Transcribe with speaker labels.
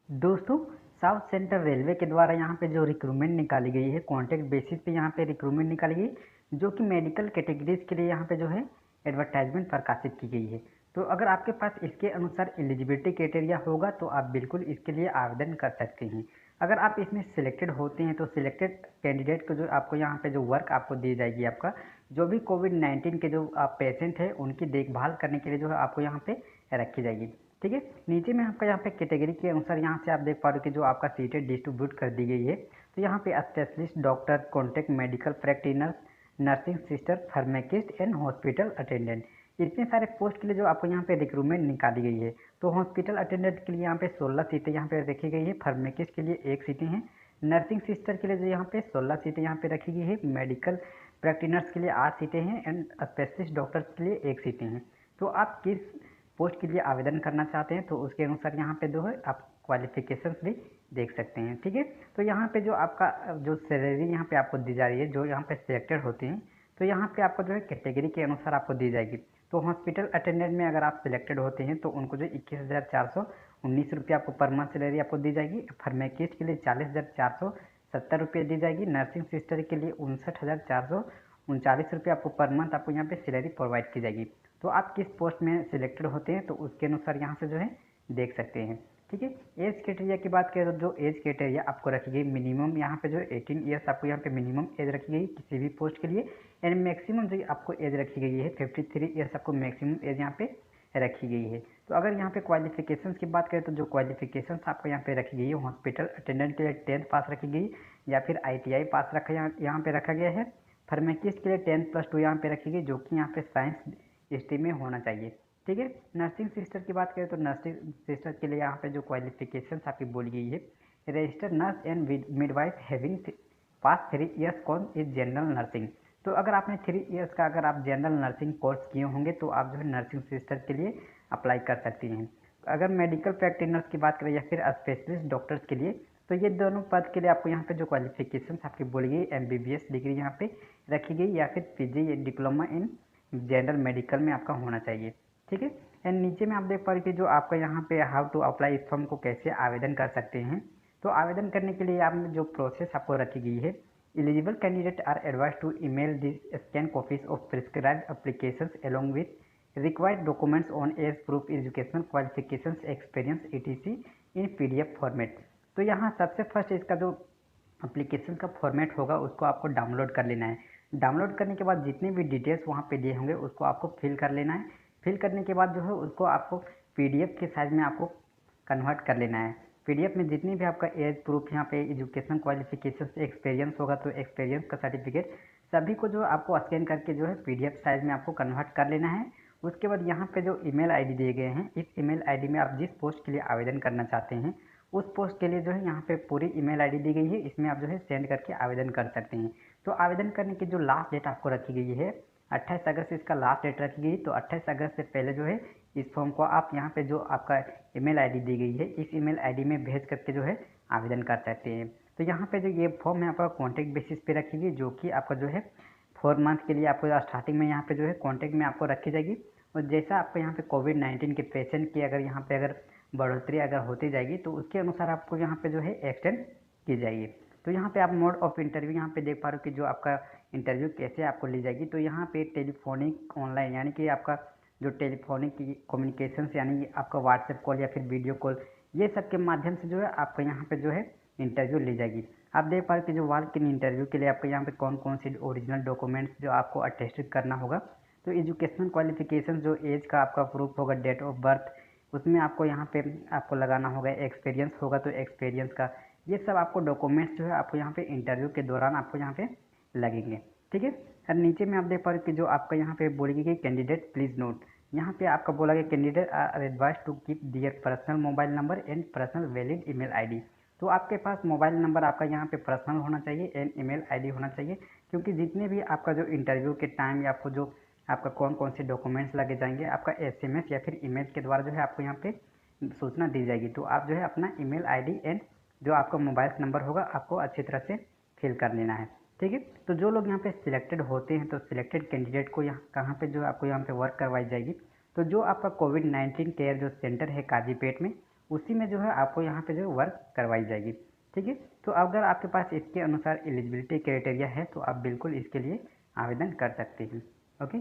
Speaker 1: दोस्तों, south central railway के द्वारा यहाँ पे जो रिक्रूटमेंट निकाली गई है, कॉन्ट्रैक्ट बेसिस पे यहाँ पे रिक्रूटमेंट निकाली गई, जो कि मेडिकल कैटेगरीज के लिए यहाँ पे जो है एडवर्टाइजमेंट प्रकाशित की गई है। तो अगर आपके पास इसके अनुसार एलिजिबिलिटी क्राइटेरिया होगा तो आप बिल्कुल इसके लिए आवेदन कर सकते हैं। अगर आप इसमें सिलेक्टेड होते हैं तो सिलेक्टेड कैंडिडेट को जो आपको यहाँ पे जो वर्क आपको दी जाएगी, आपका जो भी कोविड-19 के जो आप पेशेंट हैं उनकी देखभाल करने के लिए जो है आपको यहाँ पे रखी जाएगी। ठीक है, नीचे में आपका यहाँ पे कैटेगरी के अनुसार यहाँ से आप देख पा रहे हो कि जो आपका सीटें डिस्ट्रीब्यूट कर दी गई है। तो यहाँ पे specialist doctor, contract medical practitioner, nursing sister, pharmacist and hospital attendant, इतने सारे पोस्ट के लिए जो आपको यहाँ पे रिक्रूटमेंट निकाली गई है। तो हॉस्पिटल अटेंडेंट के लिए यहाँ पे 16 सीटें यहाँ पे रखी गई है, फार्माकिस्ट के लिए 1 सीटें हैं, नर्सिंग सिस्टर के लिए जो यहाँ पे 16 सीटें यहाँ पे रखी गई है, मेडिकल प्रैक्टिनर्स के लिए 8 सीटें हैं एंड स्पेशलिस्ट डॉक्टर्स के लिए 1 सीटें हैं। तो आप किस पोस्ट के लिए आवेदन करना चाहते हैं तो उसके अनुसार यहाँ पे जो है आप क्वालिफिकेशंस भी देख सकते हैं। ठीक है, तो यहाँ पे जो आपका जो सैलरी यहाँ पे आपको दी जा रही है, जो यहाँ पे सिलेक्टेड होते हैं तो यहाँ पे आपको जो है कैटेगरी के अनुसार आपको दी जाएगी। तो हॉस्पिटल अटेंडेंट में अगर आप सिलेक्टेड होते हैं तो उनको जो 21,419 रुपये आपको पर मंथ सैलरी आपको दी जाएगी। फार्माकिस्ट के लिए 40,470 रुपये दी जाएगी। नर्सिंग सिस्टर के लिए 59,439 रुपये आपको पर मंथ आपको यहाँ पे सैलरी प्रोवाइड की जाएगी। तो आप किस पोस्ट में सिलेक्टेड होते हैं तो उसके अनुसार यहाँ से जो है देख सकते हैं। ठीक है, एज क्राइटेरिया की बात करें तो जो एज क्राइटेरिया आपको रखी गई मिनिमम यहाँ पे जो 18 ईयर्स आपको यहाँ पे मिनिमम एज रखी गई किसी भी पोस्ट के लिए, एंड मैक्सिमम जो आपको एज रखी गई है 53 ईयर्स आपको मैक्सिमम एज यहाँ पे रखी गई है। तो अगर यहाँ पे क्वालिफिकेशंस की बात करें तो जो क्वालिफिकेशंस आपको यहाँ पे रखी गई है, हॉस्पिटल अटेंडेंट के लिए 10th पास रखी गई या फिर ITI पास रखा यहाँ पे रखा गया है। फार्माकिस्ट के लिए 10+2 यहाँ पे रखी गई, जो कि यहाँ पे साइंस स्ट्रीम में होना चाहिए। ठीक है, नर्सिंग सिस्टर की बात करें तो नर्सिंग सिस्टर के लिए यहाँ पे जो क्वालिफिकेशंस आपकी बोली गई है, registered nurse and midwife having pass 3 years course is general nursing. तो अगर आपने 3 ईयर्स का अगर आप जनरल नर्सिंग कोर्स किए होंगे तो आप जो है नर्सिंग सिस्टर के लिए अप्लाई कर सकती हैं। अगर मेडिकल प्रैक्टिनर्स की बात करें या फिर स्पेशलिस्ट डॉक्टर्स के लिए तो ये दोनों पद के लिए आपको यहाँ पे जो क्वालिफिकेशंस आपकी बोली गई MBBS डिग्री यहाँ पे रखी गई या फिर PG diploma in general medical में आपका होना चाहिए। ठीक है, एंड नीचे में आप देख पा रहे कि जो आपका यहाँ पे हाउ टू अप्लाई इस फॉर्म को कैसे आवेदन कर सकते हैं। तो आवेदन करने के लिए आपने जो प्रोसेस आपको रखी गई है, eligible candidate are advise to email this scan copies of prescribed applications along with required documents on age proof educational qualifications experience ETC in PDF format. तो यहाँ सबसे फर्स्ट इसका जो एप्लीकेशन का फॉर्मेट होगा उसको आपको डाउनलोड कर लेना है। डाउनलोड करने के बाद जितने भी डिटेल्स वहाँ पे दिए होंगे उसको आपको फिल कर लेना है। फिल करने के बाद जो है उसको आपको PDF के साइज में आपको कन्वर्ट कर लेना है। PDF में जितनी भी आपका एज प्रूफ यहाँ पे एजुकेशन क्वालिफिकेशन एक्सपीरियंस होगा तो एक्सपीरियंस का सर्टिफिकेट सभी को जो आपको स्कैन करके जो है PDF साइज में आपको कन्वर्ट कर लेना है। उसके बाद यहाँ पे जो ईमेल आईडी दिए गए हैं, इस ईमेल आईडी में आप जिस पोस्ट के लिए आवेदन करना चाहते हैं उस पोस्ट के लिए जो है यहाँ पे पूरी ईमेल आईडी दी गई है, इसमें आप जो है सेंड करके आवेदन कर सकते हैं। तो आवेदन करने की जो लास्ट डेट आपको रखी गई है 28 अगस्त इसका लास्ट डेट रखी गई। तो 28 अगस्त से पहले जो है इस फॉर्म को आप यहाँ पे जो आपका ईमेल आईडी दी गई है इस ईमेल आईडी में भेज करके जो है आवेदन कर सकते हैं। तो यहाँ पे जो ये फॉर्म है आपका कॉन्ट्रैक्ट बेसिस पे रखी गई, जो कि आपका जो है 4 मंथ के लिए आपको स्टार्टिंग में यहाँ पे जो है कॉन्ट्रैक्ट में आपको रखी जाएगी। और जैसा आपको यहाँ पे कोविड-19 के पेशेंट की अगर यहाँ पे अगर बढ़ोतरी अगर होती जाएगी तो उसके अनुसार आपको यहाँ पे जो है एक्सटेंड की जाएगी। तो यहाँ पे आप मोड ऑफ इंटरव्यू यहाँ पे देख पा रहे हो कि जो आपका इंटरव्यू कैसे आपको ली जाएगी। तो यहाँ पे टेलीफोनिक ऑनलाइन यानी कि आपका जो टेलीफोनिक कम्युनिकेशन यानी आपका व्हाट्सएप कॉल या फिर वीडियो कॉल, ये सब के माध्यम से जो है आपको यहाँ पे जो है इंटरव्यू ली जाएगी। आप देख पा रहे कि जो वॉक इन इंटरव्यू के लिए आपको यहाँ पे कौन कौन सी ओरिजिनल डॉक्यूमेंट्स जो आपको अटेस्टेड करना होगा। तो एजुकेशनल क्वालिफिकेशन जो एज का आपका प्रूफ होगा, डेट ऑफ बर्थ उसमें आपको यहाँ पे आपको लगाना होगा, एक्सपीरियंस होगा तो एक्सपीरियंस का, ये सब आपको डॉक्यूमेंट्स जो है आपको यहाँ पे इंटरव्यू के दौरान आपको यहाँ पे लगेंगे। ठीक है, और नीचे में आप देख पा रहे कि जो आपका यहाँ पे बोली गई कैंडिडेट प्लीज नोट, यहाँ पे आपका बोला गया candidate are advise to keep their personal mobile number and personal valid email ID. तो आपके पास मोबाइल नंबर आपका यहाँ पे पर्सनल होना चाहिए एंड ईमेल आईडी होना चाहिए, क्योंकि जितने भी आपका जो इंटरव्यू के टाइम या आपको जो आपका कौन कौन से डॉक्यूमेंट्स लगे जाएंगे आपका SMS या फिर ईमेल के द्वारा जो है आपको यहाँ पे सूचना दी जाएगी। तो आप जो है अपना ईमेल आईडी एंड जो आपका मोबाइल नंबर होगा आपको अच्छी तरह से फिल कर लेना है। ठीक है, तो जो लोग यहाँ पे सिलेक्टेड होते हैं तो सिलेक्टेड कैंडिडेट को यहाँ कहाँ पे जो आपको यहाँ पे वर्क करवाई जाएगी, तो जो आपका कोविड-19 केयर जो सेंटर है काजीपेट में उसी में जो है आपको यहाँ पे जो है वर्क करवाई जाएगी। ठीक है, तो अगर आपके पास इसके अनुसार एलिजिबिलिटी क्राइटेरिया है तो आप बिल्कुल इसके लिए आवेदन कर सकते हैं। ओके।